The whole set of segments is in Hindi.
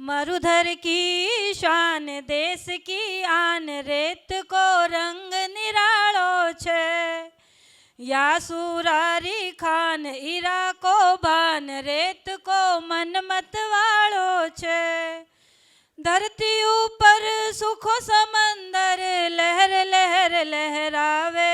मरुधर की शान देश की आन, रेत को रंग निराळो छे। या सुरारी खान ईरा को भान, रेत को मन मत वाळो छे। धरती ऊपर सुखो समंदर, लहर लहर लहरावे।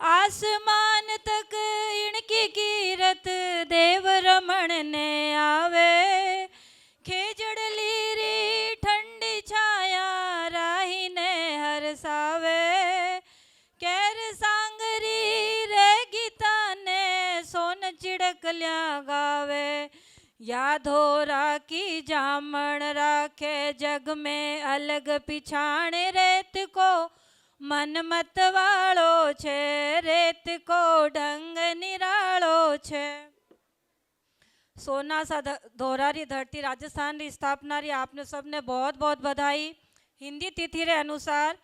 आसमान तक इनकी कीरत, देव रमण ने आवे। खेजड़ लीरी ठंडी छाया, राही ने हरसावे। कैर सांगरी रे गीता ने, सोन चिड़कलिया गावे। या धोरा की जामण राखे, जग में अलग पिछाण। रेत को मन मत वाळो छे, रेत को ढंग निराळो छे। सोना सा धोरारी धरती राजस्थान की स्थापना री आपने सबने बहुत बहुत बधाई। हिंदी तिथि रे अनुसार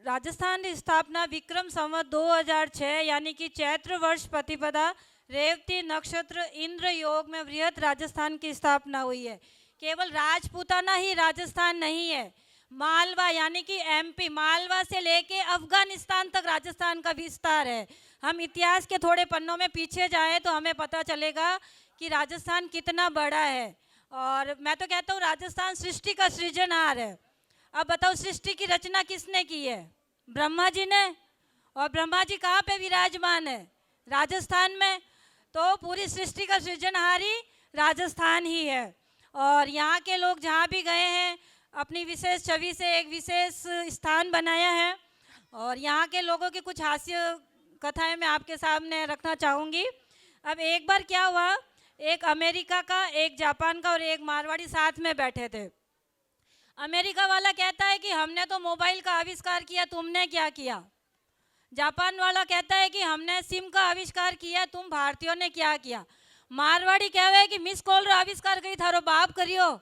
राजस्थान की स्थापना विक्रम संवत 2006 यानी कि चैत्र वर्ष प्रतिपदा रेवती नक्षत्र इंद्र योग में वृहत राजस्थान की स्थापना हुई है। केवल राजपूताना ही राजस्थान नहीं है, मालवा यानी कि एमपी, मालवा से लेके अफगानिस्तान तक राजस्थान का विस्तार है। हम इतिहास के थोड़े पन्नों में पीछे जाएं तो हमें पता चलेगा कि राजस्थान कितना बड़ा है। और मैं तो कहता हूँ राजस्थान सृष्टि का सृजनहार है। अब बताओ सृष्टि की रचना किसने की है? ब्रह्मा जी ने। और ब्रह्मा जी कहाँ पे विराजमान है? राजस्थान में। तो पूरी सृष्टि का सृजनहारी राजस्थान ही है। और यहाँ के लोग जहाँ भी गए हैं अपनी विशेष छवि से एक विशेष स्थान बनाया है। और यहाँ के लोगों की कुछ हास्य कथाएं मैं आपके सामने रखना चाहूँगी। अब एक बार क्या हुआ, एक अमेरिका का, एक जापान का और एक मारवाड़ी साथ में बैठे थे। अमेरिका वाला कहता है कि हमने तो मोबाइल का आविष्कार किया, तुमने क्या किया? जापान वाला कहता है कि हमने सिम का आविष्कार किया, तुम भारतीयों ने क्या किया? मारवाड़ी कहवे कि मिस कॉल रो आविष्कार करी, थारो बाप करियो।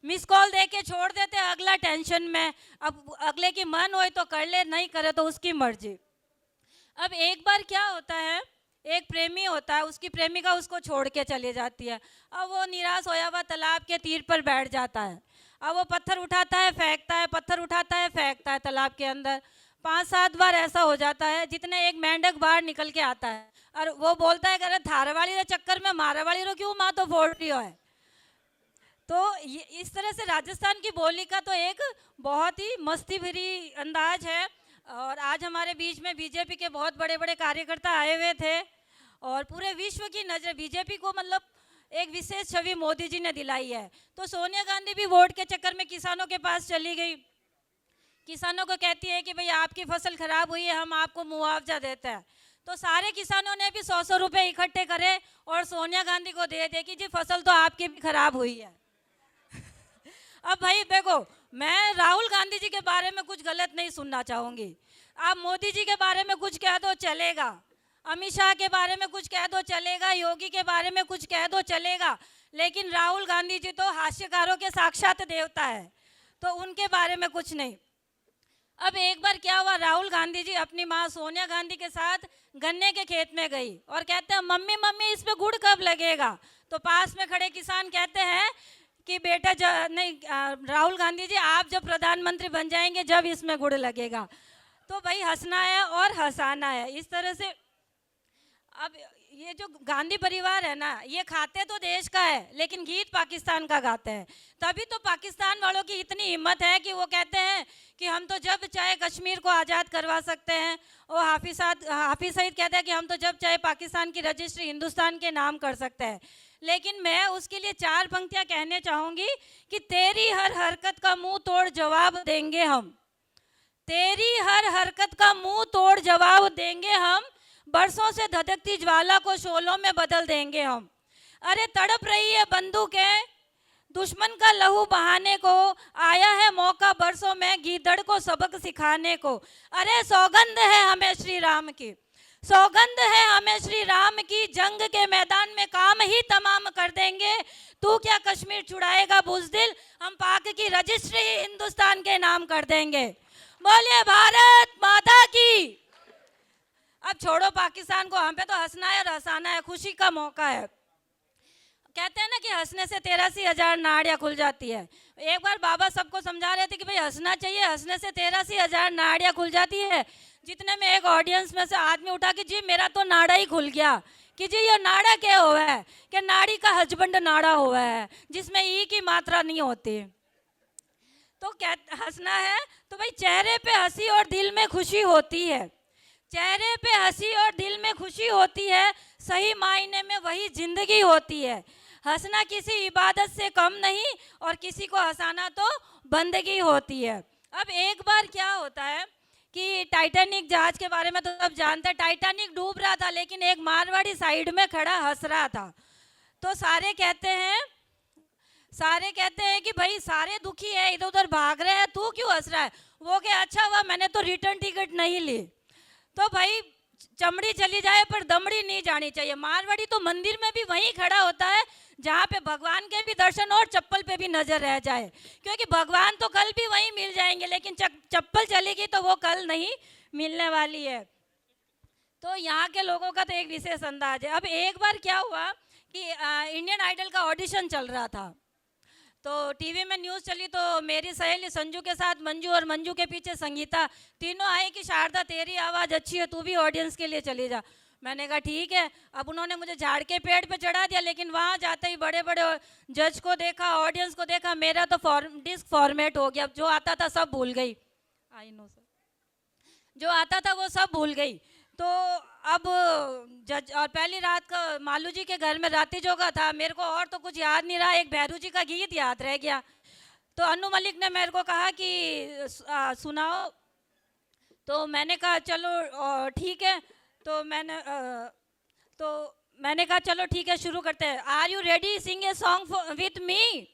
मिस कॉल दे के छोड़ देते, अगला टेंशन में। अब अगले की मन हो तो कर ले, नहीं करे तो उसकी मर्जी। अब एक बार क्या होता है, एक प्रेमी होता है, उसकी प्रेमिका उसको छोड़ के चली जाती है। अब वो निराश होया हुआ तालाब के तीर पर बैठ जाता है। अब वो पत्थर उठाता है, फेंकता है, पत्थर उठाता है, फेंकता है तालाब के अंदर। 5-7 बार ऐसा हो जाता है, जितने एक मेंढक बाहर निकल के आता है। और वो बोलता है अरे धारवाड़ी रे चक्कर में मारवाड़ी रो क्यों माँ तो फोड़ रही हो है। तो इस तरह से राजस्थान की बोली का तो एक बहुत ही मस्ती भरी अंदाज है। और आज हमारे बीच में बीजेपी के बहुत बड़े बड़े कार्यकर्ता आए हुए थे और पूरे विश्व की नज़र बीजेपी को मतलब एक विशेष छवि मोदी जी ने दिलाई है। तो सोनिया गांधी भी वोट के चक्कर में किसानों के पास चली गई, किसानों को कहती है कि भाई आपकी फसल खराब हुई है, हम आपको मुआवजा देते हैं। तो सारे किसानों ने भी 100-100 रुपये इकट्ठे करे और सोनिया गांधी को दे दे कि जी फसल तो आपकी भी खराब हुई है। अब भाई देखो, मैं राहुल गांधी जी के बारे में कुछ गलत नहीं सुनना चाहूँगी। आप मोदी जी के बारे में कुछ कह दो चलेगा, अमित शाह के बारे में कुछ कह दो चलेगा, योगी के बारे में कुछ कह दो चलेगा, लेकिन राहुल गांधी जी तो हास्यकारों के साक्षात देवता है, तो उनके बारे में कुछ नहीं। अब एक बार क्या हुआ, राहुल गांधी जी अपनी माँ सोनिया गांधी के साथ गन्ने के खेत में गई और कहते हैं मम्मी मम्मी इस पे गुड़ कब लगेगा? तो पास में खड़े किसान कहते हैं कि बेटा नहीं राहुल गांधी जी आप जब प्रधानमंत्री बन जाएंगे जब इसमें गुड़ लगेगा। तो भाई हंसना है और हंसाना है। इस तरह से अब ये जो गांधी परिवार है ना, ये खाते तो देश का है लेकिन गीत पाकिस्तान का गाते हैं। तभी तो पाकिस्तान वालों की इतनी हिम्मत है कि वो कहते हैं कि हम तो जब चाहे कश्मीर को आज़ाद करवा सकते हैं। और हाफिज सईद कहते हैं कि हम तो जब चाहे पाकिस्तान की रजिस्ट्री हिंदुस्तान के नाम कर सकते हैं। लेकिन मैं उसके लिए 4 पंक्तियां कहने चाहूँगी कि तेरी हर हरकत का मुंह तोड़ जवाब देंगे हम, तेरी हर हरकत का मुंह तोड़ जवाब देंगे हम, बरसों से धधकती ज्वाला को शोलों में बदल देंगे हम। अरे तड़प रही है बंदूकें दुश्मन का लहू बहाने को, आया है मौका बरसों में गीदड़ को सबक सिखाने को। अरे सौगंध है हमें श्री राम की, सौगंध है हमें श्री राम की, जंग के मैदान में काम ही तमाम कर देंगे। तू क्या कश्मीर छुड़ाएगा बुज़दिल, हम पाक की रजिस्ट्री हिंदुस्तान के नाम कर देंगे। बोलिए भारत माता की। अब छोड़ो पाकिस्तान को, हम पे तो हंसना है और हंसाना है, खुशी का मौका है। कहते हैं ना कि हंसने से 83,000 नाड़ियाँ खुल जाती है। एक बार बाबा सबको समझा रहे थे कि भाई हंसना चाहिए, हंसने से 83,000 नाड़ियाँ खुल जाती है। जितने में एक ऑडियंस में से आदमी उठा कि जी मेरा तो नाड़ा ही खुल गया। कि जी ये नाड़ा क्या हुआ है? कि नाड़ी का हजबंड नाड़ा हुआ है जिसमें ई की मात्रा नहीं होती। तो क्या हंसना है तो भाई चेहरे पे हंसी और दिल में खुशी होती है। चेहरे पे हंसी और दिल में खुशी होती है, सही मायने में वही जिंदगी होती है। हंसना किसी इबादत से कम नहीं और किसी को हंसाना तो बंदगी होती है। अब एक बार क्या होता है कि टाइटैनिक जहाज के बारे में तो सब जानते हैं। टाइटैनिक डूब रहा था लेकिन एक मारवाड़ी साइड में खड़ा हंस रहा था। तो सारे कहते हैं कि भाई सारे दुखी है, इधर उधर भाग रहे हैं, तू क्यों हंस रहा है? वो क्या अच्छा हुआ मैंने तो रिटर्न टिकट नहीं ली। तो भाई चमड़ी चली जाए पर दमड़ी नहीं जानी चाहिए। मारवाड़ी तो मंदिर में भी वहीं खड़ा होता है जहाँ पे भगवान के भी दर्शन और चप्पल पे भी नजर रह जाए, क्योंकि भगवान तो कल भी वहीं मिल जाएंगे लेकिन चप्पल चलेगी तो वो कल नहीं मिलने वाली है। तो यहाँ के लोगों का तो एक विशेष अंदाज है। अब एक बार क्या हुआ कि इंडियन आइडल का ऑडिशन चल रहा था, तो टीवी में न्यूज़ चली तो मेरी सहेली संजू के साथ मंजू और मंजू के पीछे संगीता, तीनों आए कि शारदा तेरी आवाज़ अच्छी है, तू भी ऑडियंस के लिए चली जा। मैंने कहा ठीक है। अब उन्होंने मुझे झाड़ के पेड़ पे चढ़ा दिया, लेकिन वहाँ जाते ही बड़े बड़े जज को देखा, ऑडियंस को देखा, मेरा तो डिस्क फॉर्मेट हो गया। जो आता था सब भूल गई। आई नो सर, जो आता था वो सब भूल गई। तो अब जज और पहली रात का मालू जी के घर में राती जोगा था, मेरे को और तो कुछ याद नहीं रहा, एक भैरू जी का गीत याद रह गया। तो अनु मलिक ने मेरे को कहा कि सुनाओ। तो मैंने कहा चलो ठीक है। तो मैंने कहा चलो ठीक है शुरू करते हैं। Are you ready? Sing a song with me.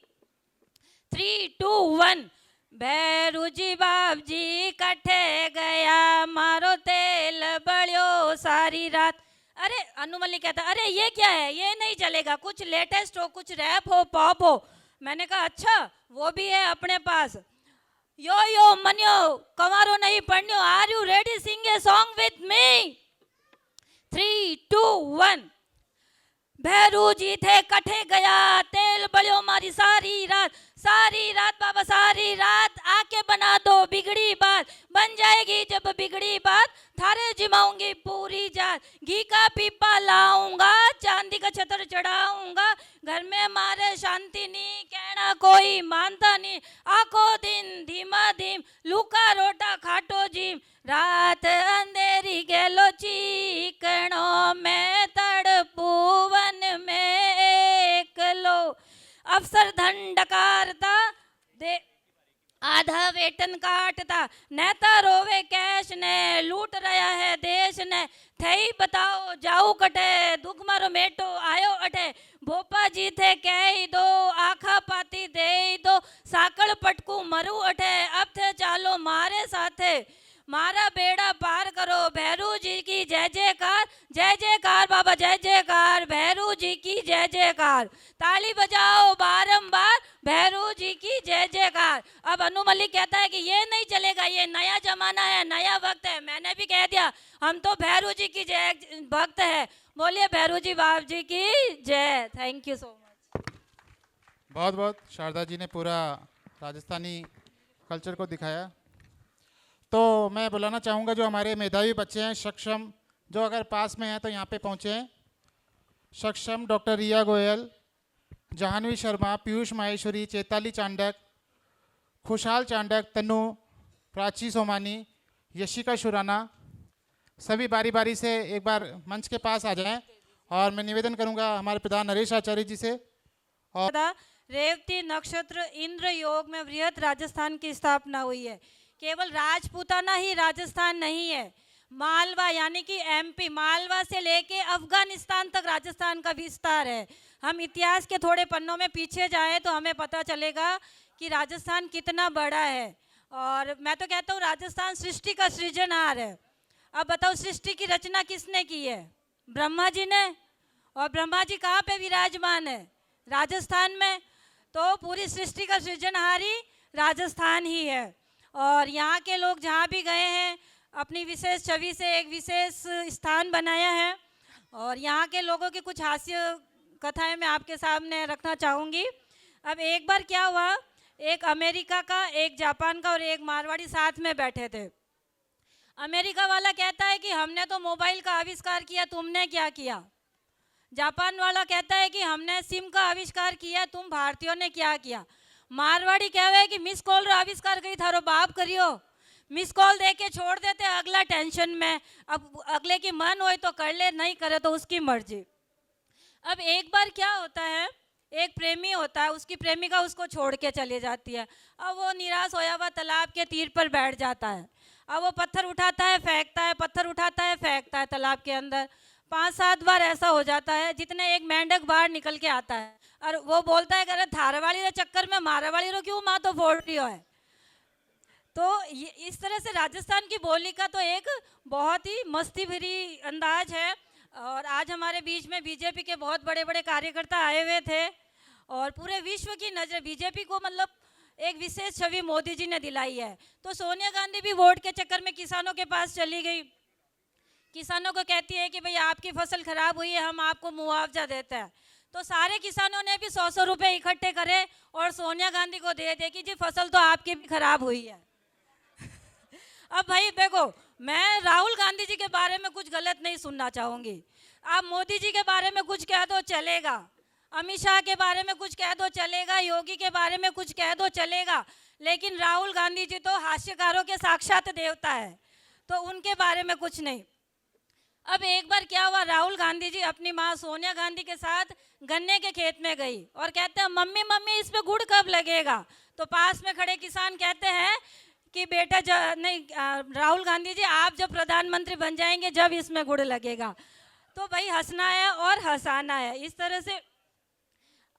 3, 2, 1। Bhairu ji बाप जी कठे गया, मारो तेल बड़ियो सारी रात। अरे अनु मलिक कहता अरे ये क्या है, ये नहीं चलेगा, कुछ लेटेस्ट हो, कुछ रैप हो, पॉप हो। मैंने कहा अच्छा वो भी है अपने पास। यो यो मनियो कमारो नहीं पढ़नियो, are you ready? Sing a song with me. 3, 2, 1। Bhairu ji थे कठे गया, तेल बलियो मारी सारी रात बाबा सारी रात, आके बना दो बिगड़ी बात, बन जाएगी जब बिगड़ी बात, थारे जिमाऊंगी पूरी जात, घी का पीपा लाऊंगा, चांदी का छतर चढ़ाऊंगा, घर में मारे शांति नहीं, कहना कोई मानता नहीं, आखो दिन धीमा धीम, लूका रोटा खाटो जीम, रात अंधेरी गेलो चीकणों में, तड़पू वन में एकलो, अफसर धन डकारता दे आधा वेतन काटता, नेता रोवे कैश ने, लूट रहा है देश ने, थई बताओ जाऊ कटे, दुख मारो मेटो आयो अटे, भोपा जी थे कह ही दो, आखा पाती दे ही दो, साकड़ पटकू मरू अटे, अब थे चालो मारे साथे, मारा बेड़ा पार करो, भैरू जी की जय जयकार बाबा जय जयकार, भैरू जी की जय जयकार, ताली बजाओ बारंबार, भैरू जी की जय जयकार। अब अनु मलिक कहता है कि ये नहीं चलेगा, ये नया जमाना है, नया वक्त है। मैंने भी कह दिया हम तो भैरू जी की जय भक्त है। बोलिए भैरू जी बाप जी की जय। Thank you so much. बहुत बहुत शारदा जी ने पूरा राजस्थानी कल्चर को दिखाया। तो मैं बुलाना चाहूँगा जो हमारे मेधावी बच्चे हैं, सक्षम, जो अगर पास में हैं तो यहाँ पे पहुँचे हैं। सक्षम डॉक्टर रिया गोयल, जाह्नवी शर्मा, पीयूष माहेश्वरी, चेताली चांडक, खुशहाल चांडक, तनु, प्राची सोमानी, यशिका शुराना, सभी बारी बारी से एक बार मंच के पास आ जाएं। और मैं निवेदन करूंगा हमारे प्रधान नरेश आचार्य जी से। और रेवती नक्षत्र इंद्र योग में वृहत राजस्थान की स्थापना हुई है। केवल राजपूताना ही राजस्थान नहीं है, मालवा यानी कि एमपी, मालवा से लेके अफगानिस्तान तक राजस्थान का विस्तार है। हम इतिहास के थोड़े पन्नों में पीछे जाएं तो हमें पता चलेगा कि राजस्थान कितना बड़ा है। और मैं तो कहता हूँ राजस्थान सृष्टि का सृजनहार है। अब बताओ सृष्टि की रचना किसने की है? ब्रह्मा जी ने। और ब्रह्मा जी कहाँ पे विराजमान है? राजस्थान में। तो पूरी सृष्टि का सृजनहारी राजस्थान ही है। और यहाँ के लोग जहाँ भी गए हैं अपनी विशेष छवि से एक विशेष स्थान बनाया है। और यहाँ के लोगों की कुछ कथाएं मैं आपके सामने रखना चाहूँगी। अब एक बार क्या हुआ, एक अमेरिका का, एक जापान का और एक मारवाड़ी साथ में बैठे थे। अमेरिका वाला कहता है कि हमने तो मोबाइल का आविष्कार किया, तुमने क्या किया। जापान वाला कहता है कि हमने सिम का आविष्कार किया, तुम भारतीयों ने क्या किया। मारवाड़ी कह रहे कि मिस कॉल रो आविष्कार करी, थारो बाप करियो। मिस कॉल दे के छोड़ देते, अगला टेंशन में। अब अगले की मन हो तो कर ले, नहीं करे तो उसकी मर्जी। अब एक बार क्या होता है, एक प्रेमी होता है, उसकी प्रेमिका उसको छोड़ के चली जाती है। अब वो निराश होया हुआ तालाब के तीर पर बैठ जाता है। अब वो पत्थर उठाता है, फेंकता है, पत्थर उठाता है, फेंकता है तालाब के अंदर। 5-7 बार ऐसा हो जाता है, जितने एक मेंढक बाहर निकल के आता है और वो बोलता है अरे धारवाड़ी रे चक्कर में मारवाड़ी रो क्यों माँ तो फोड़ रही है। तो इस तरह से राजस्थान की बोली का तो एक बहुत ही मस्ती भरी अंदाज है। और आज हमारे बीच में बीजेपी के बहुत बड़े बड़े कार्यकर्ता आए हुए थे और पूरे विश्व की नज़र बीजेपी को मतलब एक विशेष छवि मोदी जी ने दिलाई है। तो सोनिया गांधी भी वोट के चक्कर में किसानों के पास चली गई, किसानों को कहती है कि भाई आपकी फसल खराब हुई है, हम आपको मुआवजा देते हैं। तो सारे किसानों ने भी 100-100 रुपये इकट्ठे करे और सोनिया गांधी को दे दे कि जी फसल तो आपकी भी खराब हुई है। अब भाई देखो, मैं राहुल गांधी जी के बारे में कुछ गलत नहीं सुनना चाहूँगी। आप मोदी जी के बारे में कुछ कह दो चलेगा, अमित शाह के बारे में कुछ कह दो चलेगा, योगी के बारे में कुछ कह दो चलेगा, लेकिन राहुल गांधी जी तो हास्यकारों के साक्षात देवता है, तो उनके बारे में कुछ नहीं। अब एक बार क्या हुआ, राहुल गांधी जी अपनी माँ सोनिया गांधी के साथ गन्ने के खेत में गई और कहते हैं मम्मी मम्मी इस पे गुड़ कब लगेगा। तो पास में खड़े किसान कहते हैं कि बेटा नहीं राहुल गांधी जी आप जब प्रधानमंत्री बन जाएंगे जब इसमें गुड़ लगेगा। तो भाई हंसना है और हंसाना है इस तरह से।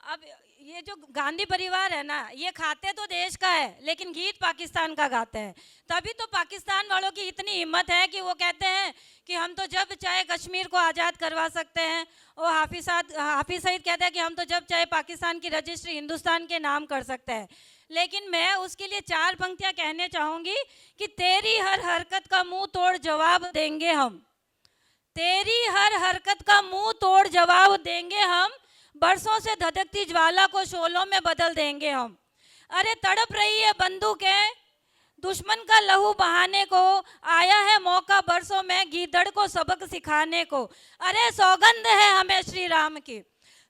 अब ये जो गांधी परिवार है ना, ये खाते तो देश का है लेकिन गीत पाकिस्तान का गाते हैं। तभी तो पाकिस्तान वालों की इतनी हिम्मत है कि वो कहते हैं कि हम तो जब चाहे कश्मीर को आज़ाद करवा सकते हैं। और हाफिज सईद कहते हैं कि हम तो जब चाहे पाकिस्तान की रजिस्ट्री हिंदुस्तान के नाम कर सकते हैं। लेकिन मैं उसके लिए 4 पंक्तियां कहने चाहूँगी कि तेरी हर हरकत का मुंह तोड़ जवाब देंगे हम, तेरी हर हरकत का मुंह तोड़ जवाब देंगे हम, बरसों से धधकती ज्वाला को शोलों में बदल देंगे हम। अरे तड़प रही है बंदूकें दुश्मन का लहू बहाने को, आया है मौका बरसों में गीदड़ को सबक सिखाने को। अरे सौगंध है हमें श्री राम की,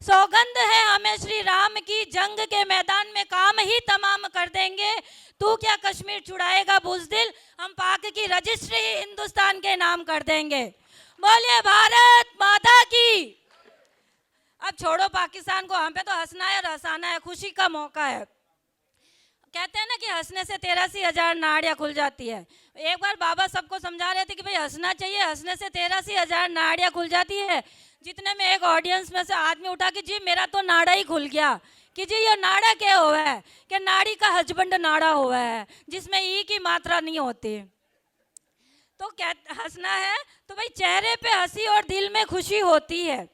सौगंध है हमें श्री राम की, जंग के मैदान में काम ही तमाम कर देंगे। तू क्या कश्मीर छुड़ाएगा बुज़दिल, हम पाक की रजिस्ट्री हिंदुस्तान के नाम कर देंगे। बोलिए भारत माता की। अब छोड़ो पाकिस्तान को, हम पे तो हंसना है और हंसाना है, खुशी का मौका है। कहते हैं ना कि हंसने से 83,000 नाड़ियाँ खुल जाती है। एक बार बाबा सबको समझा रहे थे कि भाई हंसना चाहिए, हंसने से 83,000 नाड़ियाँ खुल जाती है। जितने में एक ऑडियंस में से आदमी उठा कि जी मेरा तो नाड़ा ही खुल गया। कि जी ये नाड़ा क्या हुआ है, कि नाड़ी का हजबंड नाड़ा हुआ है जिसमें ई की मात्रा नहीं होती। तो क्या हंसना है तो भाई चेहरे पे हंसी और दिल में खुशी होती है,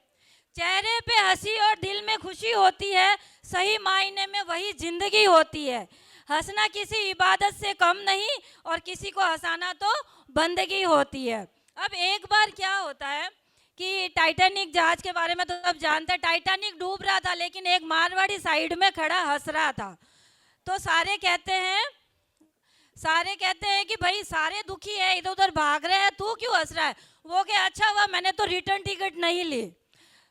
चेहरे पे हंसी और दिल में खुशी होती है, सही मायने में वही जिंदगी होती है। हंसना किसी इबादत से कम नहीं और किसी को हंसाना तो बंदगी होती है। अब एक बार क्या होता है कि टाइटैनिक जहाज के बारे में तो सब जानते हैं, टाइटैनिक डूब रहा था लेकिन एक मारवाड़ी साइड में खड़ा हंस रहा था। तो सारे कहते हैं कि भाई सारे दुखी है, इधर उधर भाग रहे हैं, तू क्यों हंस रहा है। वो क्या अच्छा हुआ मैंने तो रिटर्न टिकट नहीं ली।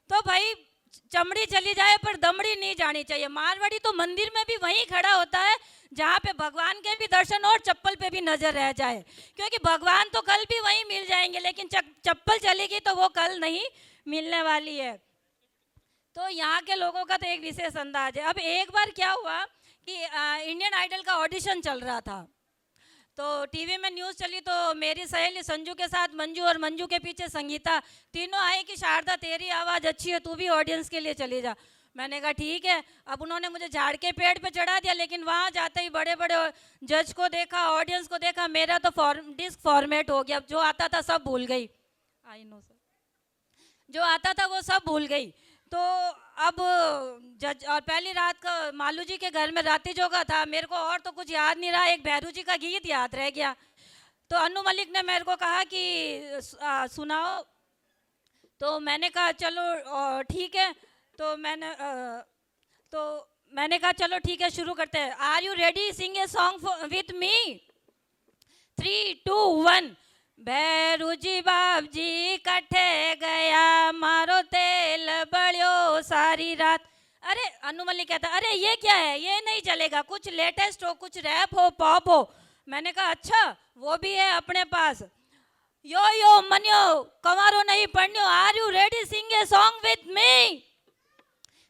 तो भाई चमड़ी चली जाए पर दमड़ी नहीं जानी चाहिए। मारवाड़ी तो मंदिर में भी वहीं खड़ा होता है जहाँ पे भगवान के भी दर्शन और चप्पल पे भी नजर रह जाए, क्योंकि भगवान तो कल भी वहीं मिल जाएंगे लेकिन चप्पल चलेगी तो वो कल नहीं मिलने वाली है। तो यहाँ के लोगों का तो एक विशेष अंदाज है। अब एक बार क्या हुआ कि इंडियन आइडल का ऑडिशन चल रहा था, तो टीवी में न्यूज़ चली तो मेरी सहेली संजू के साथ मंजू और मंजू के पीछे संगीता, तीनों आए कि शारदा तेरी आवाज़ अच्छी है, तू भी ऑडियंस के लिए चली जा। मैंने कहा ठीक है। अब उन्होंने मुझे झाड़ के पेड़ पे चढ़ा दिया, लेकिन वहाँ जाते ही बड़े बड़े जज को देखा, ऑडियंस को देखा, मेरा तो डिस्क फॉर्मेट हो गया। जो आता था सब भूल गई, आई नो सर, जो आता था वो सब भूल गई। तो अब जज और पहली रात का मालू जी के घर में राती जोगा था, मेरे को और तो कुछ याद नहीं रहा, एक भैरू जी का गीत याद रह गया। तो अनु मलिक ने मेरे को कहा कि सुनाओ, तो मैंने कहा चलो ठीक है। तो मैंने कहा चलो ठीक है शुरू करते हैं। Are you ready? Sing a song with me. 3, 2, 1। Bhairu ji बाप जी कठे गया, मारो तेल बड़ियो सारी रात। अरे अनुमली कहता अरे ये क्या है, ये नहीं चलेगा, कुछ लेटेस्ट हो, कुछ रैप हो, पॉप हो। मैंने कहा अच्छा वो भी है अपने पास। यो यो मनियो कमारो नहीं पढ़नियो, are you ready? Sing a song with me.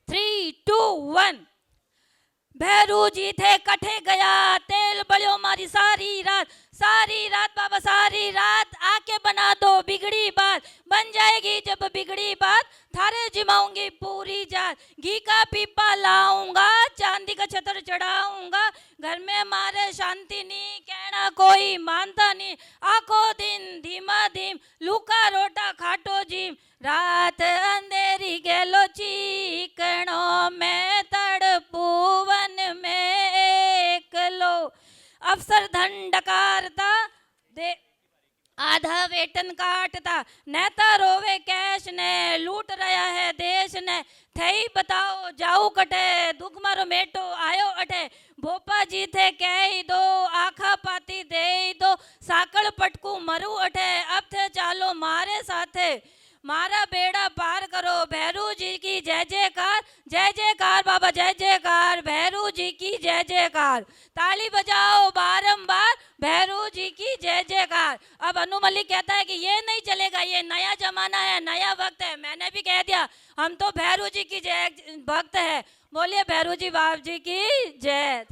3, 2, 1। Bhairu ji थे कठे गया, तेल बलियो मारी सारी रात बाबा सारी रात, आके बना दो बिगड़ी बात, बन जाएगी जब बिगड़ी बात, थारे जिमाऊंगी पूरी जात, घी का पीपा लाऊंगा, चांदी का छतर चढ़ाऊंगा, घर में मारे शांति नहीं, कहना कोई मानता नहीं, आखो दिन धीमा धीम, लूका रोटा खाटो जीम, रात अंधेरी गेलो चीकणो में, तड़पू वन में एकलो, अफसर धन डकारता दे आधा वेतन काटता, नेता रोवे कैश ने, लूट रहा है देश ने, थई बताओ जाऊ कटे, दुख मारो मेटो आयो अटे, भोपा जी थे कह ही दो, आखा पाती दे ही दो, साकड़ पटकू मरू अटे, अब थे चालो मारे साथे, मारा बेड़ा पार करो, भैरू जी की जय जयकार बाबा जय जयकार, भैरू जी की जय जयकार, ताली बजाओ बारंबार, भैरू जी की जय जयकार। अब अनु मलिक कहता है कि ये नहीं चलेगा, ये नया जमाना है, नया वक्त है। मैंने भी कह दिया हम तो भैरू जी की जय भक्त है। बोलिए भैरू जी बाप जी की जय।